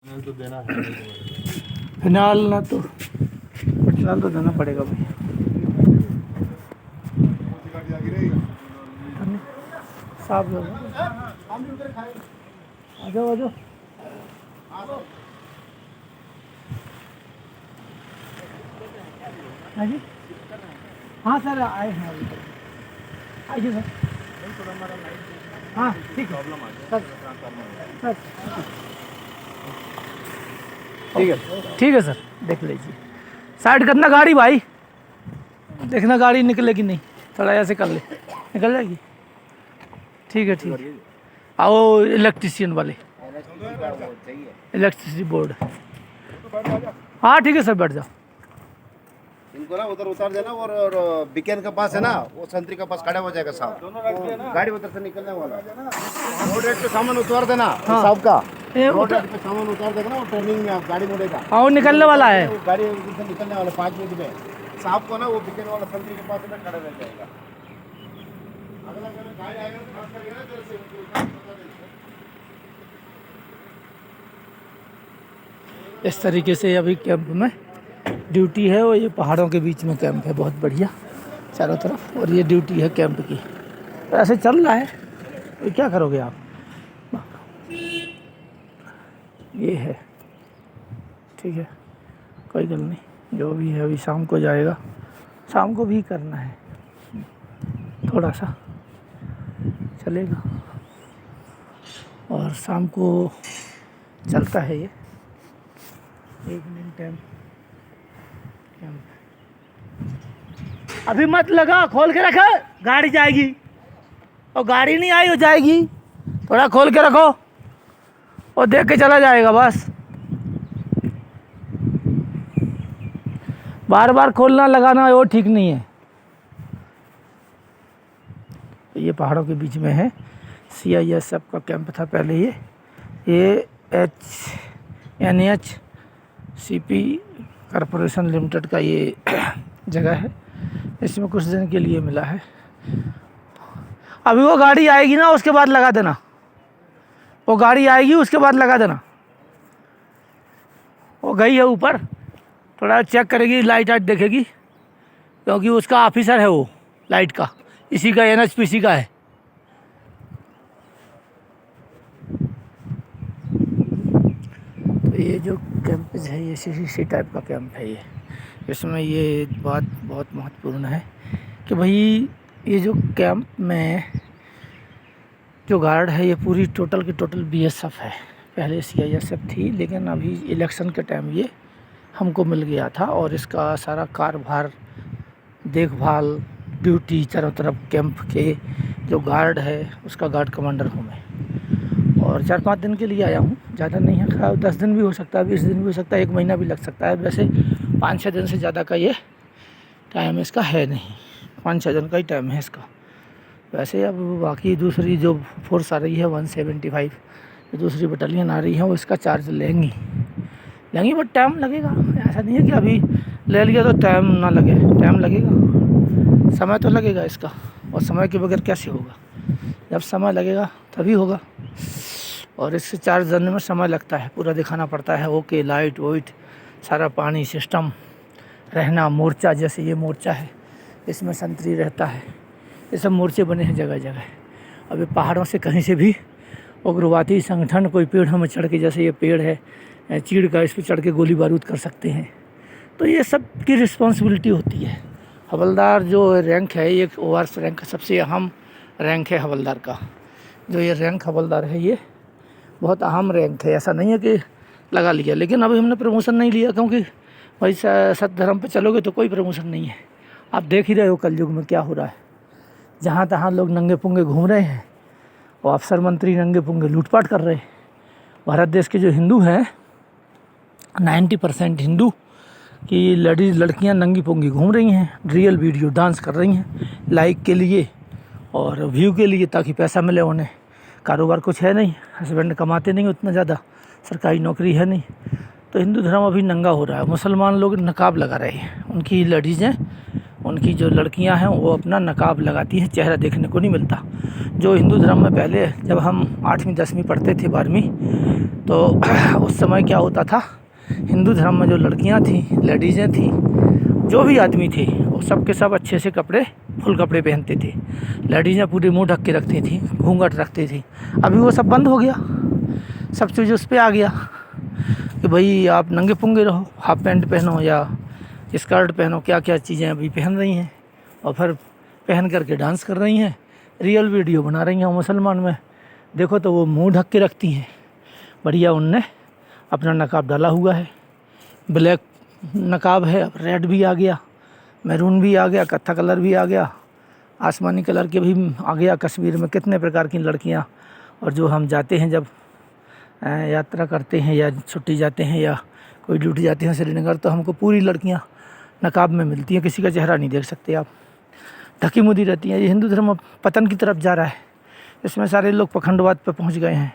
तो देना है। फिनाल ना तो फिनाल तो देना पड़ेगा भाई। साफ आ जाओ आ जाओ। हाँ जी, हाँ सर आए हैं अभी। आइए सर। हाँ ठीक है सर। सर ठीक है सर, देख लीजिए। साइड करना गाड़ी भाई, देखना गाड़ी निकले कि नहीं, थोड़ा ऐसे कर ले, निकल जाएगी। ठीक है ठीक है। आओ इलेक्ट्रिशियन वाले, इलेक्ट्रिसिटी बोर्ड। हाँ ठीक है सर, बैठ जाओ। इनको ना उधर उतार देना और बिकेन के पास है ना, वो संतरी के पास खड़ा हो जाएगा साहब। गाड़ी उधर से निकलने वाला रोड रेट पे सामान उतार देना। हाँ। साहब का रोड रेट पे सामान उतार देगा ना, वो टर्निंग में आप गाड़ी मुड़ेगा। हाँ वो निकलने वाला है, वो गाड़ी उधर से निकलने वाला 5 मिनट में। साहब को ना वो बिकेन वाला संतरी के पास में खड़ा रह जाएगा। अगला गाड़ी आएगा तो खास करके ना इधर से बता देंगे। इस तरीके से अभी कैंप में ड्यूटी है। और ये पहाड़ों के बीच में कैंप है, बहुत बढ़िया चारों तरफ। और ये ड्यूटी है कैंप की, तो ऐसे चल रहा है। तो क्या करोगे आप, ये है ठीक है, कोई गल नहीं। जो भी है अभी शाम को जाएगा, शाम को भी करना है, थोड़ा सा चलेगा। और शाम को चलता है ये इवनिंग टाइम कैंप। अभी मत लगा, खोल के रखो, गाड़ी जाएगी। और गाड़ी नहीं आई हो जाएगी, थोड़ा खोल के रखो और देख के चला जाएगा बस। बार बार खोलना लगाना वो ठीक नहीं है। ये पहाड़ों के बीच में है, CISF का कैंप था पहले। ये NHCP कॉरपोरेशन लिमिटेड का ये जगह है। इसमें कुछ दिन के लिए मिला है। अभी वो गाड़ी आएगी ना, उसके बाद लगा देना। वो गाड़ी आएगी उसके बाद लगा देना। वो गई है ऊपर, थोड़ा चेक करेगी, लाइट वाइट देखेगी, क्योंकि उसका ऑफिसर है वो लाइट का, इसी का NHPC का है। तो ये जो कैंपस है ये इसी टाइप का कैंप है। ये इसमें ये बात बहुत महत्वपूर्ण है कि भाई ये जो कैंप में जो गार्ड है ये पूरी टोटल की टोटल BSF है। पहले CISF थी, लेकिन अभी इलेक्शन के टाइम ये हमको मिल गया था। और इसका सारा कार्यभार, देखभाल, ड्यूटी, चारों तरफ कैंप के जो गार्ड है उसका गार्ड कमांडर हूँ मैं। और 4-5 दिन के लिए आया हूँ, ज़्यादा नहीं है। 10 दिन भी हो सकता है, 20 दिन भी हो सकता है, 1 महीना भी लग सकता है। वैसे 5-6 दिन से ज़्यादा का ये टाइम इसका है नहीं, 5-6 दिन का ही टाइम है इसका। वैसे अब बाकी दूसरी जो फोर्स आ रही है 175, जो दूसरी बटालियन आ रही है, वो इसका चार्ज लेंगी, बट टाइम लगेगा। ऐसा नहीं है कि अभी ले लिया तो टाइम ना लगे, टाइम लगेगा, समय तो लगेगा इसका। और समय के बगैर कैसे होगा, जब समय लगेगा तभी होगा। और इससे चार्ज करने में समय लगता है, पूरा दिखाना पड़ता है। ओके, लाइट वाइट सारा, पानी सिस्टम, रहना, मोर्चा, जैसे ये मोर्चा है इसमें संतरी रहता है। ये सब मोर्चे बने हैं जगह जगह। अभी पहाड़ों से कहीं से भी उग्रवादी संगठन कोई पेड़ों में चढ़ के, जैसे ये पेड़ है चीड़ का, इस पर चढ़ के गोली बारूद कर सकते हैं। तो ये सब की रिस्पॉन्सिबिलिटी होती है। हवलदार जो रैंक है, ये ORS रैंक सबसे अहम रैंक है हवलदार का। जो ये रैंक हवलदार है ये बहुत अहम रैंक है। ऐसा नहीं है कि लगा लिया, लेकिन अभी हमने प्रमोशन नहीं लिया, क्योंकि भाई सत्य धर्म पे चलोगे तो कोई प्रमोशन नहीं है। आप देख ही रहे हो कलयुग में क्या हो रहा है, जहाँ तहाँ लोग नंगे पुंगे घूम रहे हैं और अफसर मंत्री नंगे पुंगे लूटपाट कर रहे हैं। भारत देश के जो हिंदू हैं, 90% हिंदू की लड़कियां नंगी पुंगी घूम रही हैं, रियल वीडियो डांस कर रही हैं, लाइक के लिए और व्यू के लिए, ताकि पैसा मिले उन्हें। कारोबार कुछ है नहीं, हस्बैंड कमाते नहीं उतना ज़्यादा, सरकारी नौकरी है नहीं, तो हिंदू धर्म अभी नंगा हो रहा है। मुसलमान लोग नकाब लगा रहे हैं, उनकी लेडीज़ें उनकी जो लड़कियां हैं वो अपना नकाब लगाती हैं, चेहरा देखने को नहीं मिलता। जो हिंदू धर्म में पहले जब हम 8वीं 10वीं पढ़ते थे 12वीं, तो उस समय क्या होता था, हिंदू धर्म में जो लड़कियां थी, लेडीज़ें थी, जो भी आदमी थे, वो सब के सब अच्छे से कपड़े, फुल कपड़े पहनते थे। लेडीज़ें पूरे मुंह ढक के रखती थी, घूंघट रखती थी। अभी वो सब बंद हो गया, सब चीज़ उस पर आ गया कि भाई आप नंगे पुंगे रहो, हाफ पैंट पहनो या स्कर्ट पहनो, क्या क्या चीज़ें अभी पहन रही हैं, और फिर पहन करके डांस कर रही हैं, रियल वीडियो बना रही हैं। मुसलमान में देखो तो वो मुंह ढक के रखती हैं, बढ़िया उनने अपना नकाब डाला हुआ है, ब्लैक नकाब है, अब रेड भी आ गया, मैरून भी आ गया, कत्था कलर भी आ गया, आसमानी कलर के भी आ गया। कश्मीर में कितने प्रकार की लड़कियां, और जो हम जाते हैं जब यात्रा करते हैं या छुट्टी जाते हैं या कोई ड्यूटी जाते हैं श्रीनगर, तो हमको पूरी लड़कियां नकाब में मिलती हैं, किसी का चेहरा नहीं देख सकते आप, ढकी मुदी रहती हैं। ये हिंदू धर्म पतन की तरफ जा रहा है, इसमें सारे लोग पखंडवाद पे पहुंच गए हैं।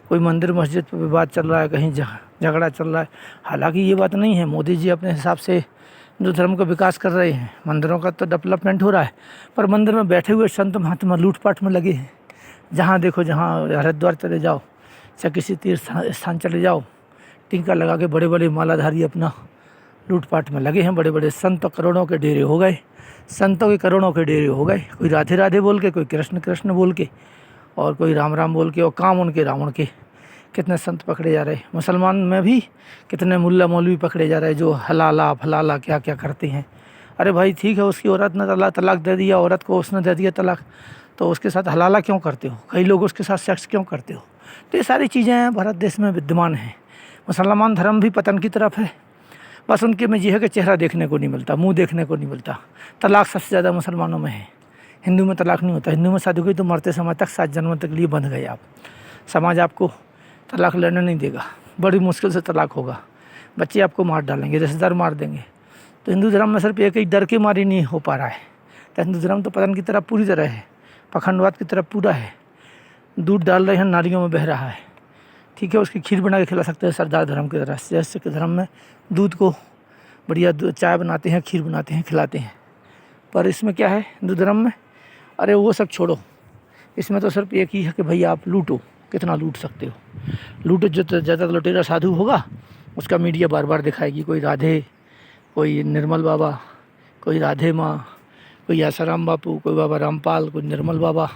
कोई मंदिर मस्जिद पे विवाद चल रहा है, कहीं झगड़ा चल रहा है। हालांकि ये बात नहीं है, मोदी जी अपने हिसाब से हिंदू धर्म का विकास कर रहे हैं, मंदिरों का तो डेवलपमेंट हो रहा है, पर मंदिर में बैठे हुए संत महात्मा लूटपाट में लगे हैं। जहाँ देखो, जहाँ हरिद्वार चले जाओ, चाहे किसी तीर्थ स्थान चले जाओ, टीका लगा के बड़े बड़े मालाधारी अपना लूटपाट में लगे हैं। बड़े बड़े संत करोड़ों के डेरे हो गए, संतों के करोड़ों के डेरे हो गए। कोई राधे राधे बोल के, कोई कृष्ण कृष्ण बोल के, और कोई राम राम बोल के, और काम उनके रावण के। कितने संत पकड़े जा रहे हैं। मुसलमान में भी कितने मुल्ला मौलवी पकड़े जा रहे हैं, जो हलाला फलाला क्या क्या करते हैं। अरे भाई ठीक है, उसकी औरत ने तलाक दे दिया, औरत को उसने दे दिया तलाक, तो उसके साथ हलाला क्यों करते हो? कई लोग उसके साथ सेक्स क्यों करते हो? तो ये सारी चीज़ें भारत देश में विद्यमान हैं। मुसलमान धर्म भी पतन की तरफ है। बस उनके में ये है कि चेहरा देखने को नहीं मिलता, मुंह देखने को नहीं मिलता। तलाक सबसे ज़्यादा मुसलमानों में है, हिंदू में तलाक नहीं होता। हिंदू में शादी हुई तो मरते समय तक 7 जन्मों तक लिए बंध गए आप। समाज आपको तलाक लेने नहीं देगा, बड़ी मुश्किल से तलाक होगा, बच्चे आपको मार डालेंगे, रिश्तेदार मार देंगे। तो हिंदू धर्म में सिर्फ एक ही डर के मारे नहीं हो पा रहा है। तो हिंदू धर्म तो पतन की तरफ पूरी तरह है, पखंडवाद की तरफ पूरा है। दूध डाल रहे हैं, नालियों में बह रहा है। ठीक है, उसकी खीर बना के खिला सकते हैं सरदार धर्म की तरह। जैसे कि धर्म में दूध को बढ़िया चाय बनाते हैं, खीर बनाते हैं, खिलाते हैं। पर इसमें क्या है हिंदू धर्म में? अरे वो सब छोड़ो, इसमें तो सिर्फ एक ही है कि भाई आप लूटो, कितना लूट सकते हो लूटो। जो ज़्यादा लुटेरा साधु होगा उसका मीडिया बार बार दिखाएगी। कोई राधे, कोई निर्मल बाबा, कोई राधे माँ, कोई आसाराम बापू, कोई बाबा रामपाल, कोई निर्मल बाबा,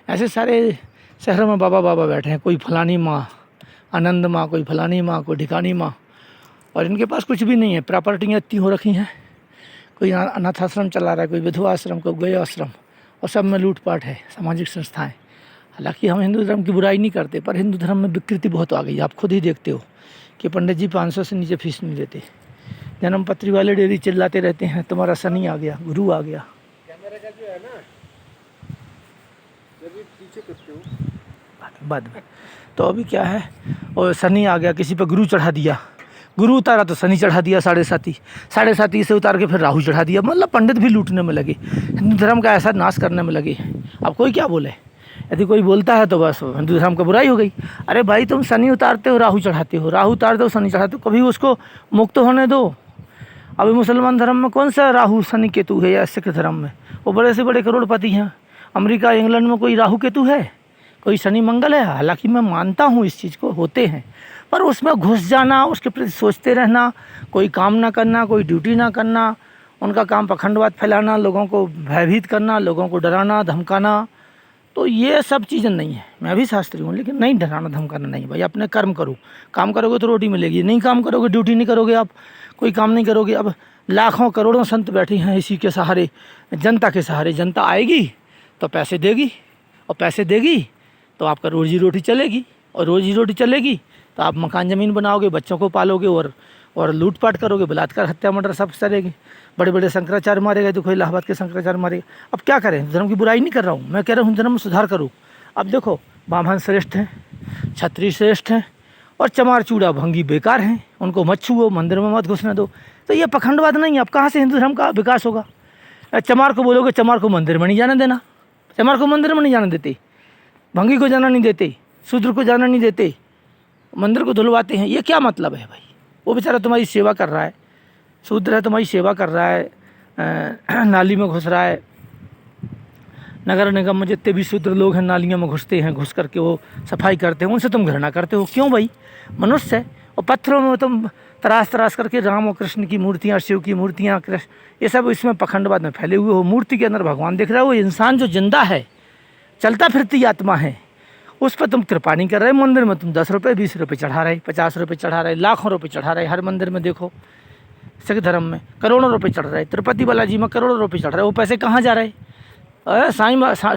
ऐसे सारे शहरों में बाबा बाबा बैठे हैं। कोई फलानी माँ, आनंद माँ, कोई फलानी माँ, कोई ढिकानी माँ, और इनके पास कुछ भी नहीं है। प्रॉपर्टियाँ इतनी हो रखी हैं। कोई अनाथ आश्रम चला रहा है, कोई विधवा आश्रम, कोई गए आश्रम, और सब में लूटपाट है, सामाजिक संस्थाएं। हालांकि हम हिंदू धर्म की बुराई नहीं करते, पर हिंदू धर्म में विकृति बहुत आ गई। आप खुद ही देखते हो कि पंडित जी 500 से नीचे फीस नहीं लेते। जन्म पत्री वाले डेली चिल्लाते रहते हैं तुम्हारा शनि आ गया, गुरु आ गया। कैमरा का जो है ना, जब पीछे करते हो बाद में तो अभी क्या है, और शनि आ गया, किसी पर गुरु चढ़ा दिया, गुरु उतारा तो शनि चढ़ा दिया, 7.5 से उतार के फिर राहु चढ़ा दिया। मतलब पंडित भी लूटने में लगे, हिंदू धर्म का ऐसा नाश करने में लगे। अब कोई क्या बोले, यदि कोई बोलता है तो बस हिंदू धर्म का बुराई हो गई। अरे भाई तुम शनि उतारते हो, राहु चढ़ाते हो, राहु उतारते हो, शनि चढ़ाते हो, कभी उसको मुक्त होने दो। अभी मुसलमान धर्म में कौन सा राहु शनि केतु है, या सिख धर्म में वो बड़े से बड़े करोड़पति हैं। अमेरिका इंग्लैंड में कोई राहु केतु है, कोई शनि मंगल है? हालांकि मैं मानता हूँ इस चीज़ को, होते हैं, पर उसमें घुस जाना, उसके प्रति सोचते रहना, कोई काम ना करना, कोई ड्यूटी ना करना, उनका काम पखंडवाद फैलाना, लोगों को भयभीत करना, लोगों को डराना धमकाना, तो ये सब चीज़ें नहीं है। मैं भी शास्त्री हूँ, लेकिन नहीं डराना धमकाना नहीं। भाई अपने कर्म करो, काम करोगे तो रोटी मिलेगी, नहीं काम करोगे, ड्यूटी नहीं करोगे, आप कोई काम नहीं करोगे। अब लाखों करोड़ों संत बैठे हैं इसी के सहारे, जनता के सहारे। जनता आएगी तो पैसे देगी, और पैसे देगी तो आपका रोजी रोटी चलेगी, और रोजी रोटी चलेगी तो आप मकान ज़मीन बनाओगे, बच्चों को पालोगे, और लूटपाट करोगे, बलात्कार, हत्या, मर्डर सब करेंगे। बड़े बड़े शंकराचार्य मारे गए, देखो इलाहाबाद के शंकराचार्य मारे गए। अब क्या करें, धर्म की बुराई नहीं कर रहा हूँ, मैं कह रहा हूँ धर्म में सुधार करो। अब देखो ब्राह्मण श्रेष्ठ हैं, क्षत्रिय श्रेष्ठ हैं, और चमार चूड़ा भंगी बेकार हैं, उनको मत छुओ, मंदिर में मत घुसने दो। तो ये पखंडवाद नहीं है। अब कहाँ से हिंदू धर्म का विकास होगा? चमार को बोलोगे चमार को मंदिर में नहीं जाने देना, चमार को मंदिर में नहीं जाने देते, भंगी को जाना नहीं देते, शूद्र को जाना नहीं देते, मंदिर को धुलवाते हैं। ये क्या मतलब है भाई? वो बेचारा तुम्हारी सेवा कर रहा है, शूद्र है, तुम्हारी सेवा कर रहा है, नाली में घुस रहा है। नगर निगम में जितने भी शूद्र लोग हैं नालियों में घुसते हैं, घुस करके वो सफाई करते हैं, उनसे तुम घृणा करते हो क्यों भाई? मनुष्य है। और पत्थरों में तुम तराश करके राम और कृष्ण की मूर्तियाँ, शिव की मूर्तियाँ, कृष्ण, ये सब इसमें पखंडवाद में फैले हुए हो। मूर्ति के अंदर भगवान दिख रहा है, वो इंसान जो जिंदा है, चलता फिरती आत्मा है, उस पर तुम कृपा नहीं कर रहे। मंदिर में तुम 10 रुपये 20 रुपये चढ़ा रहे, 50 रुपये चढ़ा रहे, लाखों रुपये चढ़ा रहे। हर मंदिर में देखो, सिख धर्म में करोड़ों रुपये चढ़ रहे, तिरुपति बालाजी में करोड़ों रुपये चढ़ रहे। वो पैसे कहाँ जा रहे?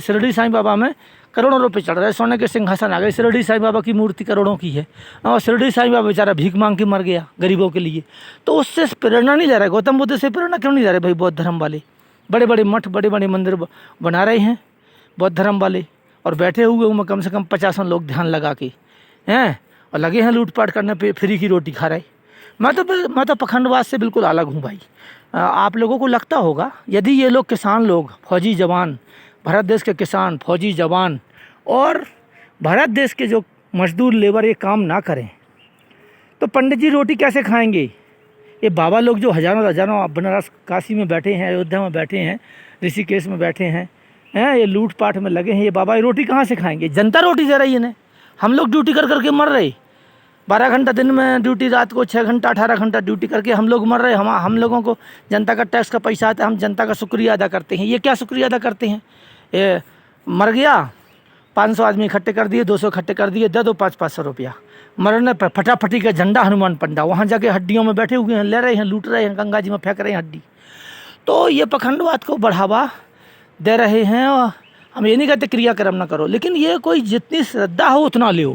शिरडी साईं बाबा में करोड़ों रुपये चढ़ रहे, सोने के सिंहासन आ गए। शिरडी साईं बाबा की मूर्ति करोड़ों की है, और शिरडी साईं बाबा बेचारा भीख मांग के मर गया गरीबों के लिए। तो उससे प्रेरणा नहीं ले रहा है। गौतम बुद्ध से प्रेरणा क्यों नहीं ले रहे भाई? बौद्ध धर्म वाले बड़े बड़े मठ, बड़े बड़े मंदिर बना रहे हैं बौद्ध धर्म वाले, और बैठे हुए उनमें कम से कम 50 लोग ध्यान लगा के हैं, और लगे हैं लूटपाट करने पे, फ्री की रोटी खा रहे। मैं तो पखंडवाद से बिल्कुल अलग हूँ भाई। आप लोगों को लगता होगा यदि ये लोग किसान लोग, फौजी जवान, भारत देश के किसान, फौजी जवान और भारत देश के जो मजदूर लेबर ये काम ना करें तो पंडित जी रोटी कैसे खाएंगे? ये बाबा लोग जो हजारों बनारस काशी में बैठे हैं, अयोध्या में बैठे हैं, ऋषिकेश में बैठे हैं, ये लूटपाट में लगे हैं, ये बाबा ये रोटी कहाँ से खाएंगे? जनता रोटी दे रही है इन्हें। हम लोग ड्यूटी कर करके मर रहे, 12 घंटा दिन में ड्यूटी, रात को 6 घंटा 18 घंटा ड्यूटी करके हम लोग मर रहे। हम लोगों को जनता का टैक्स का पैसा आता है, हम जनता का शुक्रिया अदा करते हैं। ये क्या शुक्रिया अदा करते हैं? ये मर गया, 500 आदमी इकट्ठे कर दिए, 200 इकट्ठे कर दिए, दे दो 500 रुपया। मरने पर फटाफटी का झंडा हनुमान पंडा वहाँ जाके हड्डियों में बैठे हुए हैं, ले रहे हैं, लूट रहे हैं, गंगा जी में फेंक रहे हैं हड्डी। तो ये पखंडवाद को बढ़ावा दे रहे हैं। और हम ये नहीं कहते क्रियाक्रम ना करो, लेकिन ये कोई जितनी श्रद्धा हो उतना ले,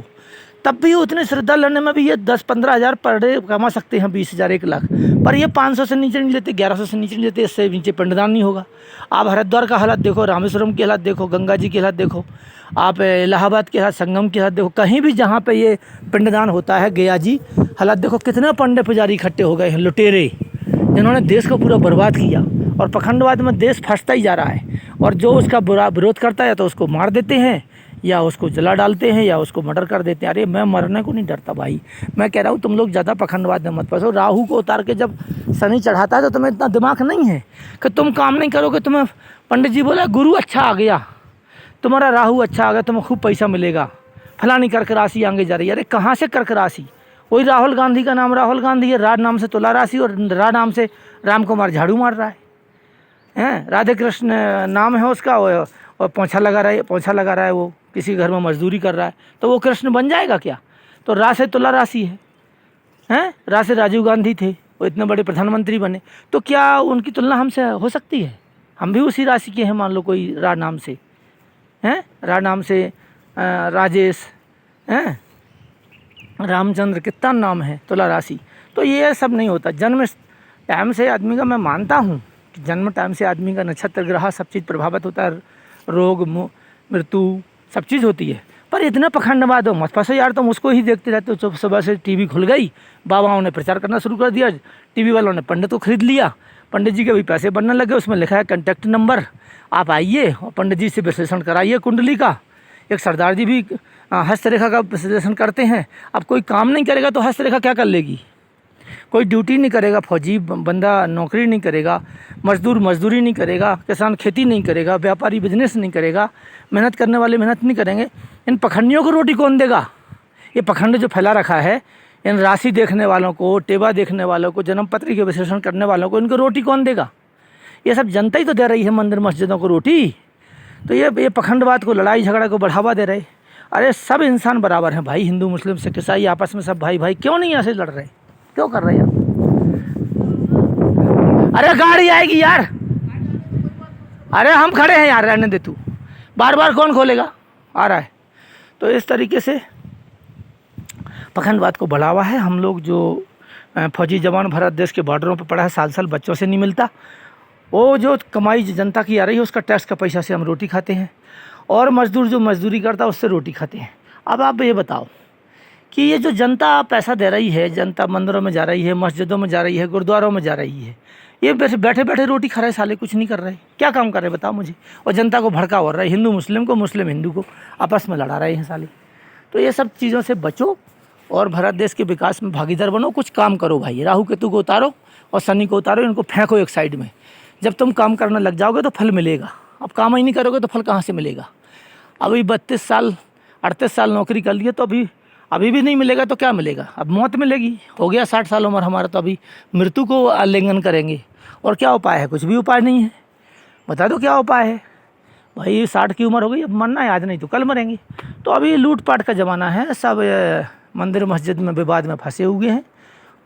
तब भी उतनी श्रद्धा लेने में भी ये 10-15 हज़ार पर डे कमा सकते हैं, 20 हज़ार 1 लाख, पर ये 500 से नीचे नहीं लेते, 1100 से नीचे नहीं लेते। इससे नीचे पिंडदान नहीं होगा। आप हरिद्वार का हालात देखो, रामेश्वरम की हालात देखो, गंगा जी की हालात देखो, आप इलाहाबाद के हालात, संगम की हालात देखो, कहीं भी जहाँ पे ये पिंडदान होता है, गया जी हालात देखो, कितने पंडे पुजारी इकट्ठे हो गए हैं, लुटेरे, जिन्होंने देश को पूरा बर्बाद किया। और पखंडवाद में देश फंसता ही जा रहा है, और जो उसका बुरा विरोध करता है तो उसको मार देते हैं, या उसको जला डालते हैं, या उसको मर्डर कर देते हैं। अरे मैं मरने को नहीं डरता भाई, मैं कह रहा हूँ तुम लोग ज़्यादा पखंडवाद में मत फंसो। राहु को उतार के जब शनि चढ़ाता है तो तुम्हें इतना दिमाग नहीं है कि तुम काम नहीं करोगे। तुम्हें पंडित जी बोला गुरु अच्छा आ गया, तुम्हारा राहु अच्छा आ गया, तुम्हें खूब पैसा मिलेगा, फलानी कर्क राशि आगे जा रही है। अरे कहाँ से कर्क राशि? वही राहुल गांधी का नाम राहुल गांधी है, राज नाम से तुला राशि, और रा नाम से राम कुमार झाड़ू मार रहा है, राधे कृष्ण नाम है उसका, और पोछा लगा रहा है, वो किसी घर में मजदूरी कर रहा है, तो वो कृष्ण बन जाएगा क्या? तो रा से तुला राशि है, रा से राजीव गांधी थे, वो इतने बड़े प्रधानमंत्री बने, तो क्या उनकी तुलना हमसे हो सकती है? हम भी उसी राशि के हैं, मान लो कोई रा नाम से हैं, रा नाम से राजेश हैं, रामचंद्र, कितना नाम है, तुला राशि। तो ये सब नहीं होता। जन्म टाइम से आदमी का, मैं मानता हूँ कि जन्म टाइम से आदमी का नक्षत्र ग्रह सब चीज़ प्रभावित होता है, रोग मृत्यु सब चीज़ होती है, पर इतना पखंडवाद हो मत फंसो यार। तुम उसको ही देखते रहते हो। सुबह से टीवी खुल गई, बाबाओं ने प्रचार करना शुरू कर दिया, टीवी वालों ने पंडित को खरीद लिया, पंडित जी के भी पैसे बनने लगे, उसमें लिखा है कॉन्टैक्ट नंबर, आप आइए और पंडित जी से विश्लेषण कराइए कुंडली का। एक सरदार जी भी हस्तरेखा का विश्लेषण करते हैं। अब कोई काम नहीं करेगा तो हस्तरेखा क्या कर लेगी? कोई ड्यूटी नहीं करेगा, फौजी बंदा नौकरी नहीं करेगा, मजदूर मजदूरी नहीं करेगा, किसान खेती नहीं करेगा, व्यापारी बिजनेस नहीं करेगा, मेहनत करने वाले मेहनत नहीं करेंगे। इन पखंडियों को रोटी कौन देगा? ये पखंड जो फैला रखा है, इन राशि देखने वालों को, टेबा देखने वालों को, जन्म पत्री के विश्लेषण करने वालों को, इनको रोटी कौन देगा? ये सब जनता ही तो दे रही है मंदिर मस्जिदों को रोटी। तो ये पखंडवाद को, लड़ाई झगड़ा को बढ़ावा दे रहे। अरे सब इंसान बराबर हैं भाई, हिंदू मुस्लिम सिख ईसाई आपस में सब भाई भाई, क्यों नहीं ऐसे लड़ रहे? क्यों कर रहे हैं? अरे गाड़ी आएगी यार, अरे हम खड़े हैं यार, रहने दे तू, बार बार कौन खोलेगा? आ रहा है। तो इस तरीके से पखंडवाद को बढ़ावा है। हम लोग जो फौजी जवान भारत देश के बॉर्डरों पर पड़ा है, साल बच्चों से नहीं मिलता, वो जो कमाई जनता की आ रही है उसका टैक्स का पैसा से हम रोटी खाते हैं, और मजदूर जो मजदूरी करता है उससे रोटी खाते हैं। अब आप ये बताओ कि ये जो जनता पैसा दे रही है, जनता मंदिरों में जा रही है, मस्जिदों में जा रही है, गुरुद्वारों में जा रही है, ये बैठे बैठे रोटी खा रहे साले, कुछ नहीं कर रहे। क्या काम कर रहे बताओ मुझे? और जनता को भड़का हो रहा है, हिंदू मुस्लिम को, मुस्लिम हिंदू को आपस में लड़ा रहे हैं साले। तो ये सब चीज़ों से बचो और भारत देश के विकास में भागीदार बनो, कुछ काम करो भाई। राहु केतु को उतारो और शनि को उतारो, इनको फेंको एक साइड में। जब तुम काम करने लग जाओगे तो फल मिलेगा। अब काम ही नहीं करोगे तो फल कहाँ से मिलेगा। अभी 32 साल 38 साल नौकरी कर लिए तो अभी भी नहीं मिलेगा तो क्या मिलेगा। अब मौत मिलेगी। हो गया 60 साल उम्र हमारा तो अभी मृत्यु को आलिंगन करेंगे। और क्या उपाय है? कुछ भी उपाय नहीं है। बता दो क्या उपाय है। भाई 60 की उम्र हो गई, अब मरना है, आज नहीं तो कल मरेंगे। तो अभी लूटपाट का ज़माना है। सब मंदिर मस्जिद में विवाद में फंसे हुए हैं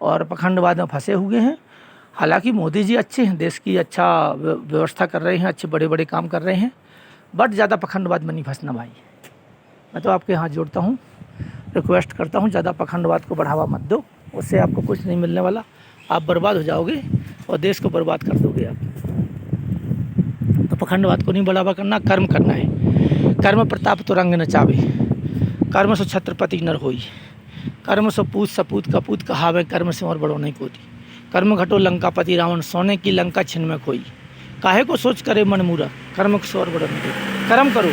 और पखंडवाद में फंसे हुए हैं। हालांकि मोदी जी अच्छे हैं, देश की अच्छा व्यवस्था कर रहे हैं, अच्छे बड़े बड़े काम कर रहे हैं, बट ज़्यादा पखंडवाद में नहीं फंसना भाई। मैं तो आपके हाथ जोड़ता हूँ, रिक्वेस्ट करता हूँ, ज़्यादा पखंडवाद को बढ़ावा मत दो। उससे आपको कुछ नहीं मिलने वाला। आप बर्बाद हो जाओगे और देश को बर्बाद कर दोगे आप। तो पखंडवाद को नहीं बढ़ावा करना, कर्म करना है। कर्म प्रताप तो रंग न चावे, कर्म सो छत्रपति नर होई, कर्म सो पूत सपूत कपूत कहावे, कर्म से और बड़ो नहीं कोती। कर्म घटो लंकापति रावण, सोने की लंका छिन में खोई। काहे को सोच करे मन मूरा, कर्म को और बड़ो नहीं कोती। कर्म करो,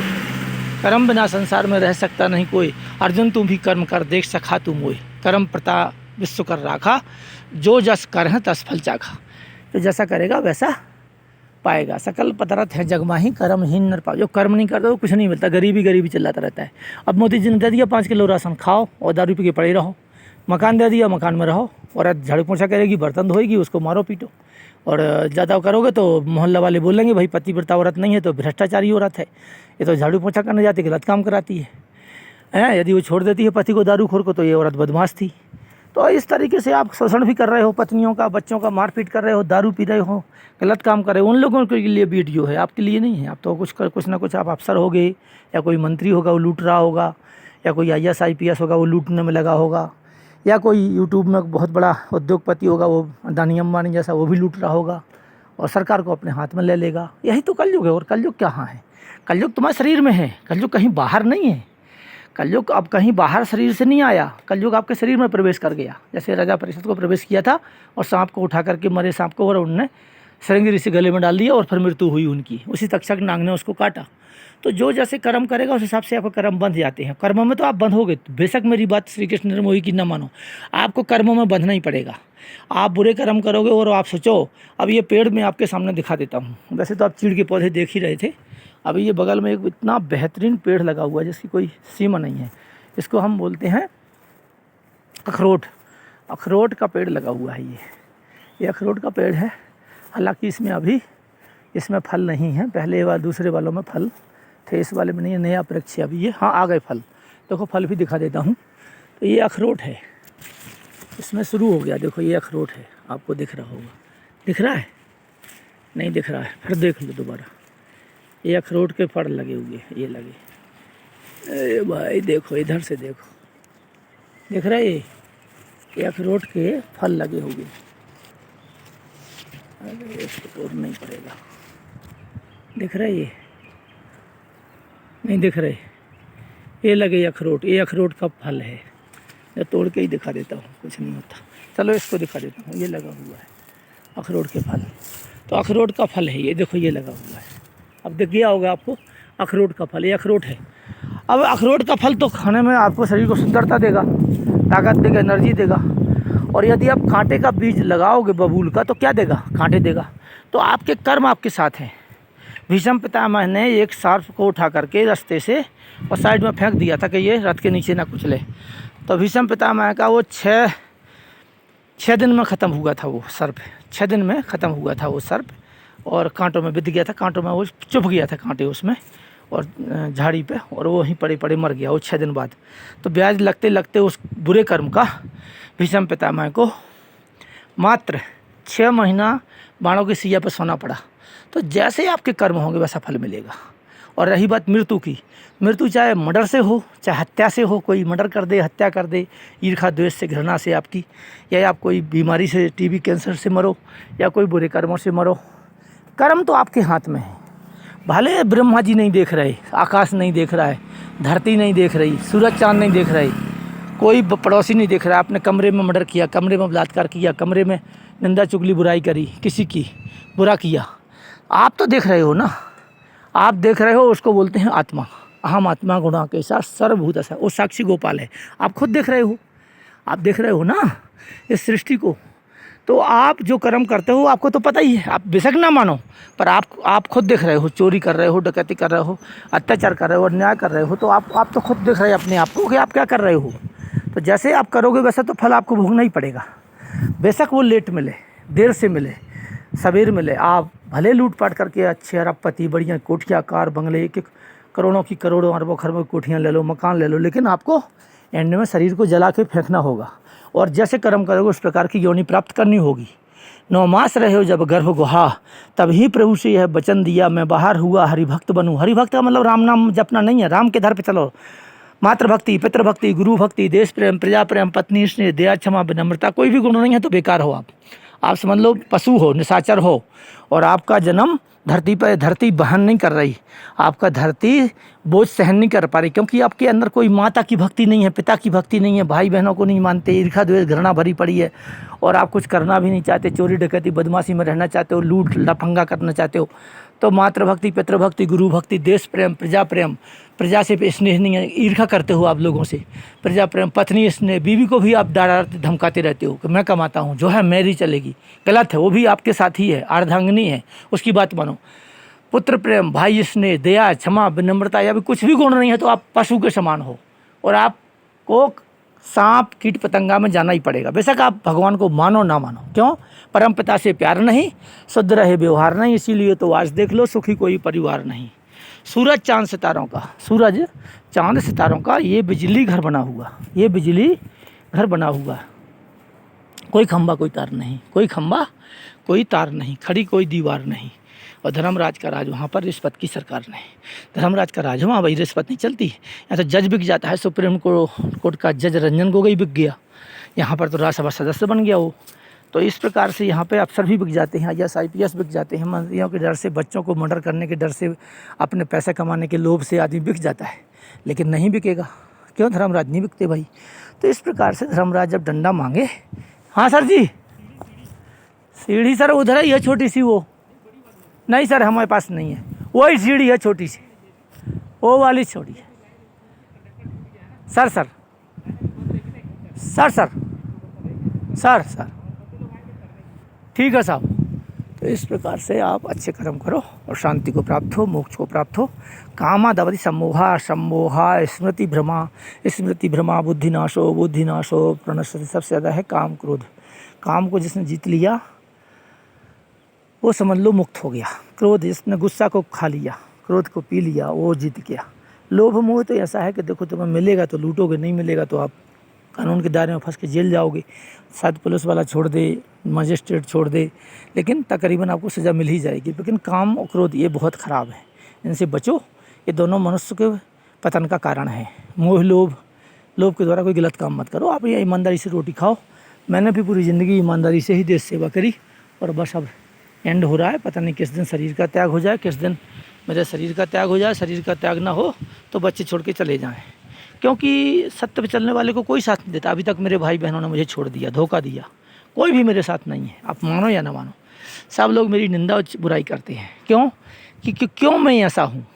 कर्म बिना संसार में रह सकता नहीं कोई। अर्जुन तू भी कर्म कर, देख सखा तू मोय। कर्म प्रता विश्व कर राखा, जो जस कर है तस फल चाखा। तो जैसा करेगा वैसा पाएगा। सकल पदार्थ है जगमाही, कर्महीन नर पाओ। जो कर्म नहीं करता वो कुछ नहीं मिलता। गरीबी गरीबी चिल्लाता रहता है। अब मोदी जी ने दे दिया 5 किलो राशन, खाओ और दारू पी के पड़े रहो। मकान दे दिया, मकान में रहो। और झाड़ू पोछा करेगी, बर्तन धोएगी, उसको मारो पीटो। और ज़्यादा करोगे तो मोहल्ला वाले बोलेंगे भाई पतिव्रता औरत नहीं है तो भ्रष्टाचारी औरत है, ये तो झाड़ू पोछा करने जाती गलत काम कराती है। यदि वो छोड़ देती है पति को, दारूखोर को, तो ये औरत बदमाश थी। तो इस तरीके से आप शोषण भी कर रहे हो पत्नियों का, बच्चों का मारपीट कर रहे हो, दारू पी रहे हो, गलत काम कर रहे हो। उन लोगों के लिए वीडियो है, आपके लिए नहीं है। आप तो कुछ ना कुछ आप अफसर होगे, या कोई मंत्री होगा वो लूट रहा होगा, या कोई IAS IPS होगा वो लूटने में लगा होगा, या कोई यूट्यूब में बहुत बड़ा उद्योगपति होगा वो अदानी अंबानी जैसा, वो भी लूट रहा होगा और सरकार को अपने हाथ में ले लेगा। यही तो कलयुग है। और कलयुग कहाँ है? कलयुग तुम्हारे शरीर में है, कलयुग कहीं बाहर नहीं है। कलयुग अब कहीं बाहर शरीर से नहीं आया, कलयुग आपके शरीर में प्रवेश कर गया। जैसे राजा परिषद को प्रवेश किया था और सांप को उठा करके, मरे सांप को, और उन्होंने श्रृंगी ऋषि गले में डाल दिया और फिर मृत्यु हुई उनकी। उसी तक्षक नाग ने उसको काटा। तो जो जैसे कर्म करेगा उस हिसाब से आपके कर्म बंध जाते हैं। कर्म में तो आप बंध होगे, बेशक मेरी बात श्री कृष्ण निर्मोही की न मानो, आपको कर्मों में बंधना ही पड़ेगा। आप बुरे कर्म करोगे। और आप सोचो, अब ये पेड़ मैं आपके सामने दिखा देता हूँ। वैसे तो आप चीड़ के पौधे देख ही रहे थे। अभी ये बगल में एक इतना बेहतरीन पेड़ लगा हुआ है जिसकी कोई सीमा नहीं है। इसको हम बोलते हैं अखरोट। अखरोट का पेड़ लगा हुआ है ये अखरोट का पेड़ है। हालांकि इसमें फल नहीं है। पहले दूसरे वालों में फल थे, इस वाले में नहीं है। नया वृक्ष है अभी ये। हाँ, आ गए फल। देखो फल भी दिखा देता हूँ। तो ये अखरोट है, इसमें शुरू हो गया। देखो ये अखरोट है, आपको दिख रहा होगा। दिख रहा है? नहीं दिख रहा है, फिर देख लो दोबारा। ये अखरोट के फल लगे हुए, ये लगे। अरे भाई देखो, इधर से देखो, दिख रहा है? ये अखरोट के फल लगे हुए। अरे इसको तोड़ना ही पड़ेगा। दिख रहा है? ये नहीं दिख रहे? ये लगे अखरोट, ये अखरोट का फल है। मैं तोड़ के ही दिखा देता हूँ, कुछ नहीं होता। चलो इसको दिखा देता हूँ। ये लगा हुआ है अखरोट के फल। तो अखरोट का फल है ये, देखो ये लगा हुआ है। अब दिख गया होगा आपको, अखरोट का फल, ये अखरोट है। अब अखरोट का फल तो खाने में आपको शरीर को सुंदरता देगा, ताकत देगा, एनर्जी देगा। और यदि आप कांटे का बीज लगाओगे बबूल का, तो क्या देगा? कांटे देगा। तो आपके कर्म आपके साथ हैं। भीष्म पितामह ने एक सर्प को उठा करके रास्ते से और साइड में फेंक दिया था कि ये रथ के नीचे ना कुचले। तो भीष्म पितामह का वो छः दिन में ख़त्म हुआ था वो सर्प। 6 दिन में ख़त्म हुआ था वो सर्प और कांटों में बिध गया था। कांटों में वो चुभ गया था, कांटे उसमें और झाड़ी पे, और वो वहीं पड़े पड़े मर गया वो 6 दिन बाद। तो ब्याज लगते लगते उस बुरे कर्म का भीष्म पितामह को मात्र 6 महीना बाणों की सिया पर सोना पड़ा। तो जैसे आपके कर्म होंगे वैसा फल मिलेगा। और रही बात मृत्यु की, मृत्यु चाहे मर्डर से हो, चाहे हत्या से हो, कोई मर्डर कर दे, हत्या कर दे, ईर्ष्या द्वेष से, घृणा से आपकी, या आप कोई बीमारी से, TB कैंसर से मरो, या कोई बुरे कर्मों से मरो। कर्म तो आपके हाथ में है। भले ब्रह्मा जी नहीं देख रहे, आकाश नहीं देख रहा है, धरती नहीं देख रही, सूरज चाँद नहीं देख रही, कोई पड़ोसी नहीं देख रहा। आपने कमरे में मर्डर किया, कमरे में बलात्कार किया, कमरे में निंदा चुगली बुराई करी, किसी की बुरा किया, आप तो देख रहे हो ना। आप देख रहे हो, उसको बोलते हैं आत्मा। अहम आत्मा गुणा के साथ सर्वभूत ऐसा, वो साक्षी गोपाल है। आप खुद देख रहे हो, आप देख रहे हो ना इस सृष्टि को। तो आप जो कर्म करते हो आपको तो पता ही है, आप बेशक ना मानो, पर आप खुद देख रहे हो, चोरी कर रहे हो, डकैती कर रहे हो, अत्याचार कर रहे हो, अन्याय कर रहे हो, तो आप तो खुद देख रहे हो अपने आप को कि आप क्या कर रहे हो। तो जैसे आप करोगे वैसा तो फल आपको भोगना ही पड़ेगा, बेशक वो लेट मिले, देर से मिले, सवेर मिले। आप भले लूटपाट करके अच्छे अरबपति, बढ़िया कोठियाँ, कार, बंगले, एक करोड़ों की करोड़ों अरबों खरबों की कोठियाँ ले लो, मकान ले लो, लेकिन आपको एंड में शरीर को जला के फेंकना होगा। और जैसे कर्म करोगे उस प्रकार की योनि प्राप्त करनी होगी। 9 मास रहे हो जब गर्भ गुहा, तभी प्रभु से यह वचन दिया, मैं बाहर हुआ हरिभक्त बनूँ। हरिभक्त का मतलब राम नाम जपना नहीं है, राम के दर पे चलो। मातृभक्ति, पितृभक्ति, गुरु भक्ति, देश प्रेम, प्रजा प्रेम, पत्नी स्नेह, दया, क्षमा, विनम्रता, कोई भी गुण नहीं है तो बेकार हो आप समझ लो पशु हो, निशाचर हो। और आपका जन्म धरती पर, धरती बहन नहीं कर रही, आपका धरती बोझ सहन नहीं कर पा रही, क्योंकि आपके अंदर कोई माता की भक्ति नहीं है, पिता की भक्ति नहीं है, भाई बहनों को नहीं मानते, ईर्ष्या द्वेष घृणा भरी पड़ी है, और आप कुछ करना भी नहीं चाहते, चोरी डकैती बदमाशी में रहना चाहते हो, लूट लफंगा करना चाहते हो। तो मातृभक्ति, पितृभक्ति, गुरु भक्ति, देश प्रेम, प्रजा प्रेम, प्रजा से स्नेह नहीं है, ईर्ष्या करते हो आप लोगों से, प्रजा प्रेम, पत्नी स्नेह, बीवी को भी आप डराते धमकाते रहते हो कि मैं कमाता हूँ, जो है मेरी चलेगी, गलत है, वो भी आपके साथ ही है, अर्धांगिनी है, उसकी बात मानो। पुत्र प्रेम, भाई स्नेह, दया, क्षमा, विनम्रता, या भी कुछ भी गुण नहीं है तो आप पशु के समान हो, और आपको सांप कीट पतंगा में जाना ही पड़ेगा, बेशक आप भगवान को मानो ना मानो। क्यों? परम पिता से प्यार नहीं, शुद्ध रहे व्यवहार नहीं, इसीलिए तो आज देख लो सुखी कोई परिवार नहीं। सूरज चांद सितारों का, सूरज चांद सितारों का ये बिजली घर बना हुआ, ये बिजली घर बना हुआ, कोई खंबा कोई तार नहीं, कोई खंबा कोई तार नहीं, खड़ी कोई दीवार नहीं। और धर्मराज का राज, वहाँ पर रिश्वत की सरकार नहीं, धर्मराज का राज, वहाँ भाई रिश्वत नहीं चलती। यहाँ तो जज बिक जाता है, सुप्रीम कोर्ट का जज रंजन गोगोई बिक गया, यहाँ पर तो राज्यसभा सदस्य बन गया वो। तो इस प्रकार से यहाँ पे अफसर भी बिक जाते हैं, IAS IPS बिक जाते हैं, मंत्रियों के डर से, बच्चों को मर्डर करने के डर से, अपने पैसे कमाने के लोभ से आदमी बिक जाता है, लेकिन नहीं बिकेगा। क्यों? धर्मराज नहीं बिकते भाई। तो इस प्रकार से धर्मराज जब डंडा मांगे, हाँ सर जी, सीढ़ी सर उधर ही है छोटी सी, वो नहीं सर हमारे पास नहीं है, वही सीढ़ी है छोटी सी, वो वाली छोटी है sir. Sir sir sir sir sir ठीक है साहब। तो इस प्रकार से आप अच्छे कर्म करो और शांति को प्राप्त हो, मोक्ष को प्राप्त हो। कामादवधि सम्मोहा, सम्मोहा स्मृति भ्रमा, बुद्धिनाशो प्रणश्यति। सबसे ज़्यादा है काम क्रोध। काम को जिसने जीत लिया वो समझ लो मुक्त हो गया। क्रोध, जिसने गुस्सा को खा लिया, क्रोध को पी लिया, वो जीत गया। लोभ मोह तो ऐसा है कि देखो तुम्हें मिलेगा तो लूटोगे, नहीं मिलेगा तो आप कानून के दायरे में फंस के जेल जाओगे, शायद पुलिस वाला छोड़ दे, मजिस्ट्रेट छोड़ दे, लेकिन तकरीबन आपको सज़ा मिल ही जाएगी। लेकिन काम और क्रोध ये बहुत ख़राब है, इनसे बचो। ये दोनों मनुष्य के पतन का कारण है। मोह, लोभ के द्वारा कोई गलत काम मत करो। आप ये ईमानदारी से रोटी खाओ। मैंने भी पूरी ज़िंदगी ईमानदारी से ही देश सेवा करी, और बस अब एंड हो रहा है। पता नहीं किस दिन शरीर का त्याग हो जाए, किस दिन मेरे शरीर का त्याग हो जाए। शरीर का त्याग ना हो तो बच्चे छोड़ के चले जाएं, क्योंकि सत्य पे चलने वाले को कोई साथ नहीं देता। अभी तक मेरे भाई बहनों ने मुझे छोड़ दिया, धोखा दिया, कोई भी मेरे साथ नहीं है। आप मानो या ना मानो, सब लोग मेरी निंदा और बुराई करते हैं। क्यों? कि क्यों मैं ऐसा हूँ,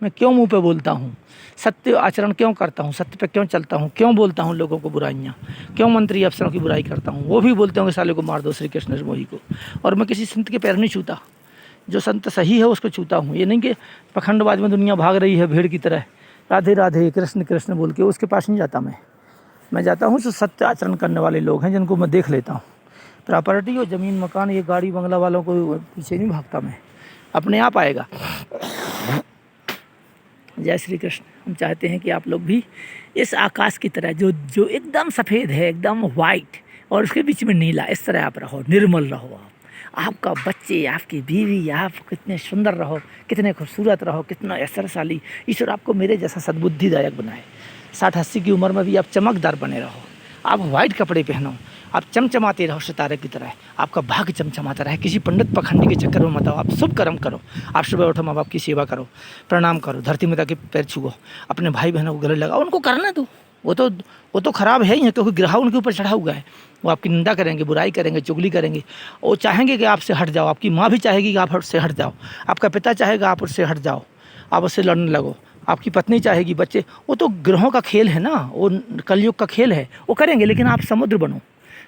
मैं क्यों मुँह पे बोलता हूँ, सत्य आचरण क्यों करता हूँ, सत्य पे क्यों चलता हूँ, क्यों बोलता हूँ लोगों को बुराइयाँ, क्यों मंत्री अफसरों की बुराई करता हूँ। वो भी बोलते होंगे साले को मार दो, श्री कृष्ण मोही को। और मैं किसी संत के पैर नहीं छूता, जो संत सही है उसको छूता हूँ। ये नहीं कि पखंडबाज में दुनिया भाग रही है भेड़ की तरह, राधे राधे कृष्ण कृष्ण बोल के, उसके पास नहीं जाता मैं जाता हूँ जो सत्य आचरण करने वाले लोग हैं, जिनको मैं देख लेता हूँ। प्रॉपर्टी और ज़मीन मकान, ये गाड़ी बंगला वालों को पीछे नहीं भागता मैं, अपने आप आएगा। जय श्री कृष्ण। हम चाहते हैं कि आप लोग भी इस आकाश की तरह जो एकदम सफ़ेद है, एकदम वाइट, और उसके बीच में नीला, इस तरह आप रहो, निर्मल रहो। आपका बच्चे, आपकी बीवी, आप कितने सुंदर रहो, कितने खूबसूरत रहो, कितना ऐश्वर्यशाली। ईश्वर आपको मेरे जैसा सद्बुद्धिदायक बनाए। 60-80 की उम्र में भी आप चमकदार बने रहो, आप वाइट कपड़े पहनो, आप चमचमाते रहो सितारे की तरह, आपका भाग्य चमचमाता रहे। किसी पंडित पखंडी के चक्कर में मत आओ, आप शुभ कर्म करो। आप सुबह उठो, माँ बाप की सेवा करो, प्रणाम करो, धरती माता के पैर छुओ, अपने भाई बहनों को गले लगाओ। उनको करना दो, वो तो खराब है ही है, क्योंकि ग्रह उनके ऊपर चढ़ा हुआ है। वो आपकी निंदा करेंगे, बुराई करेंगे, चुगली करेंगे। वो चाहेंगे कि आपसे हट जाओ। आपकी माँ भी चाहेगी कि आप उससे हट जाओ, आपका पिता चाहेगा आप उससे हट जाओ, आप उससे लड़ने लगो, आपकी पत्नी चाहेगी, बच्चे। वो तो ग्रहों का खेल है ना, वो कलयुग का खेल है, वो करेंगे। लेकिन आप समुद्र बनो,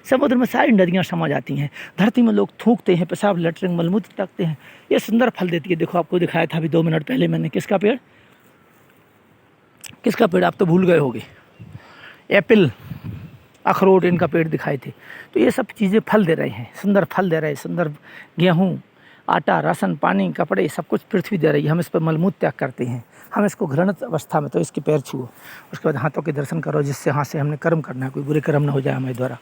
समुद्र में सारी नदियाँ समा जाती हैं। धरती में लोग थूकते हैं, पेशाब लेटरिन मलमूत्र तकते हैं। ये सुंदर फल देती है। देखो आपको दिखाया था अभी 2 मिनट पहले मैंने, किसका पेड़ आप तो भूल गए होगे। एप्पल, अखरोट, इनका पेड़ दिखाए थे। तो ये सब चीज़ें फल दे रहे हैं, सुंदर फल दे रहे हैं, सुंदर गेहूँ, आटा, राशन, पानी, कपड़े, सब कुछ पृथ्वी दे रही है। हम इस पर मलमूत्र त्याग करते हैं। हम इसको घृणित अवस्था में तो इसके पैर छुओ, उसके बाद हाथों के दर्शन करो, जिससे हाथ से हमने कर्म करना है, कोई बुरे कर्म ना हो जाए हमारे द्वारा।